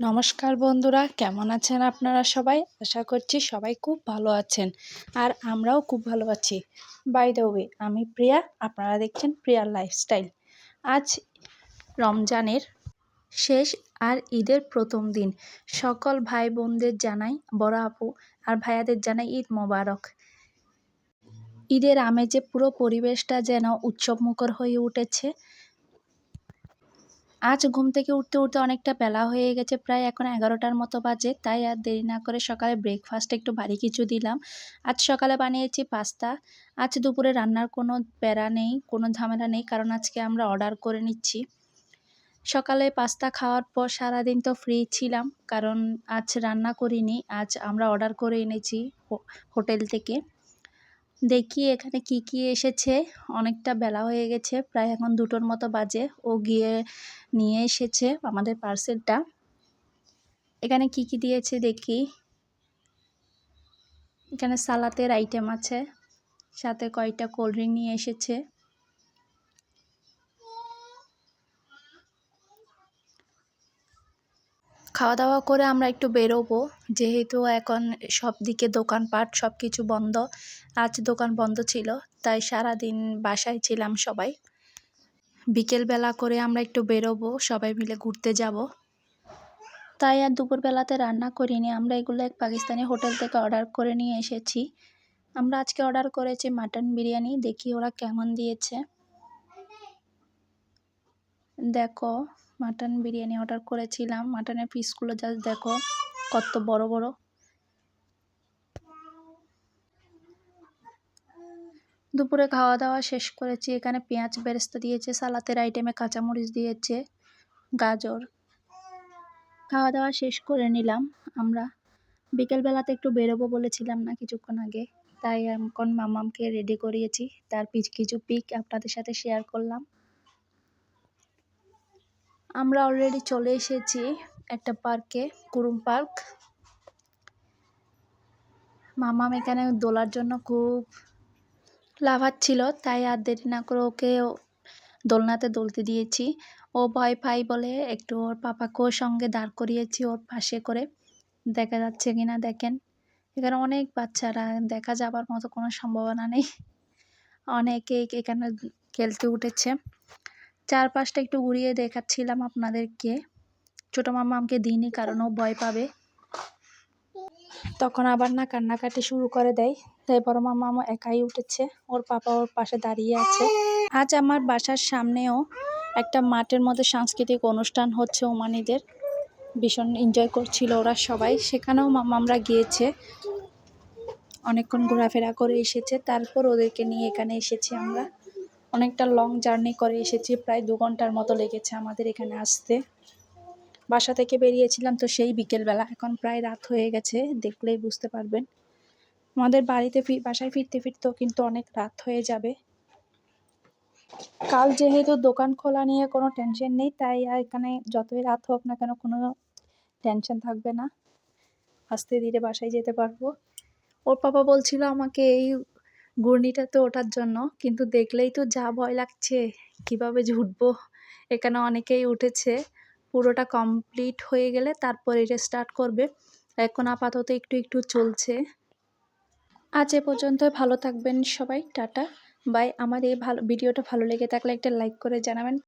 নমস্কার বন্ধুরা, কেমন আছেন আপনারা সবাই? আশা করছি সবাই খুব ভালো আছেন আর আমরাও খুব ভালো আছি। বাই দ্য ওয়ে, আমি প্রিয়া, আপনারা দেখছেন প্রিয়ার লাইফস্টাইল। আজ রমজানের শেষ আর ঈদের প্রথম দিন। সকল ভাই বোনদের জানাই, বড় আপু আর ভাইয়াদের জানাই ঈদ মোবারক। ঈদের আমেজে পুরো পরিবেশটা যেন উৎসবমুখর হয়ে উঠেছে। আজ ঘুম থেকে উঠতে উঠতে অনেকটা বেলা হয়ে গেছে, প্রায় এখন 11টার মতো বাজে। তাই আর দেরি না করে সকালে ব্রেকফাস্টে একটু ভারী কিছু দিলাম। আজ সকালে বানিয়েছি পাস্তা। আজ দুপুরে রান্নার কোনো প্যারা নেই, কোনো ঝামেলা নেই, কারণ আজকে আমরা অর্ডার করে নিচ্ছি। সকালে পাস্তা খাওয়ার পর সারাদিন তো ফ্রি ছিলাম, কারণ আজ রান্না করিনি, আজ আমরা অর্ডার করে এনেছি হোটেল থেকে। দেখি এখানে কি কি এসেছে। অনেকটা বেলা হয়ে গেছে, প্রায় এখন 2টোর মতো বাজে। ও গিয়ে নিয়ে এসেছে আমাদের পার্সেলটা। এখানে কি কি দিয়েছে দেখি। এখানে সালাতের আইটেম আছে, সাথে কয়টা কোল্ড ড্রিঙ্ক নিয়ে এসেছে। খাওয়া দাওয়া করে আমরা একটু বেরোবো, যেহেতু এখন সব দিকে দোকানপাট সব কিছু বন্ধ। আজ দোকান বন্ধ ছিল, তাই সারাদিন বাসায় ছিলাম সবাই। বিকেলবেলা করে আমরা একটু বেরোবো, সবাই মিলে ঘুরতে যাব। তাই আর দুপুরবেলাতে রান্না করিনি, আমরা এগুলো এক পাকিস্তানি হোটেল থেকে অর্ডার করে নিয়ে এসেছি। আমরা আজকে অর্ডার করেছি মাটন বিরিয়ানি, দেখি ওরা কেমন দিয়েছে। দেখো, মাটন বিরিয়ানি অর্ডার করেছিলাম। মাটনের পিসগুলো জাস্ট দেখো কত বড় বড়। দুপুরে খাওয়া দাওয়া শেষ করেছি। এখানে পেঁয়াজ বেরেস্তা দিয়েছে, সালাতের আইটেমে কাঁচামরিচ দিয়েছে, গাজর। খাওয়া দাওয়া শেষ করে নিলাম আমরা। বিকেলবেলাতে একটু বেরোবো বলেছিলাম না কিছুক্ষণ আগে, তাই এখন মামামকে রেডি করিয়েছি। তার কিছু পিক আপনাদের সাথে শেয়ার করলাম। আমরা অলরেডি চলে এসেছি একটা পার্কে, কুরুম পার্ক। মামাম এখানে দোলার জন্য খুব লাফাচ্ছিল, তাই আর দেরি না করে ওকে দোলনাতে দোলতে দিয়েছি। ও ভয় পাই বলে একটু ওর পাপাকেও সঙ্গে দাঁড় করিয়েছি ওর পাশে করে। দেখা যাচ্ছে কিনা দেখেন, এখানে অনেক বাচ্চারা, দেখা যাবার মতো কোনো সম্ভাবনা নেই। অনেকেই এখানে খেলতে উঠেছে। চারপাশটা একটু ঘুরিয়ে দেখাচ্ছিলাম আপনাদেরকে। ছোটো মামামকে দিইনি, কারণ ও ভয় পাবে, তখন আবার না কান্নাকাটি শুরু করে দেয়। তাই বড় মামামও একাই উঠেছে, ওর পাপা ওর পাশে দাঁড়িয়ে আছে। আজ আমার বাসার সামনেও একটা মাঠের মধ্যে সাংস্কৃতিক অনুষ্ঠান হচ্ছে ওমানিদের, ভীষণ এনজয় করছিল ওরা সবাই। সেখানেও মামামরা গিয়েছে, অনেকক্ষণ ঘোরাফেরা করে এসেছে। তারপর ওদেরকে নিয়ে এখানে এসেছি আমরা। অনেকটা লং জার্নি করে এসেছি, প্রায় 2 ঘন্টার মতো লেগেছে আমাদের এখানে আসতে। বাসা থেকে বেরিয়েছিলাম তো সেই বিকেলবেলা, এখন প্রায় রাত হয়ে গেছে, দেখলেই বুঝতে পারবেন। আমাদের বাসায় ফিরতে ফিরতেও কিন্তু অনেক রাত হয়ে যাবে। কাল যেহেতু দোকান খোলা নিয়ে কোনো টেনশন নেই, তাই এখানে যতই রাত হোক না কেন কোনো টেনশন থাকবে না, আস্তে ধীরে বাসায় যেতে পারবো। ওর পাপা বলছিল আমাকে এই ঘূর্ণিটাতে ওঠার জন্য, কিন্তু দেখলেই তো যা ভয় লাগছে, কিভাবে যে উঠবো। এখানে অনেকেই উঠেছে, পুরোটা কমপ্লিট হয়ে গেলে তারপর এটা স্টার্ট করবে। এখন আপাতত একটু একটু চলছে। আজ এ পর্যন্ত, ভালো থাকবেন সবাই, টাটা বাই। আমার এই ভিডিওটা ভালো লেগে থাকলে একটা লাইক করে জানাবেন।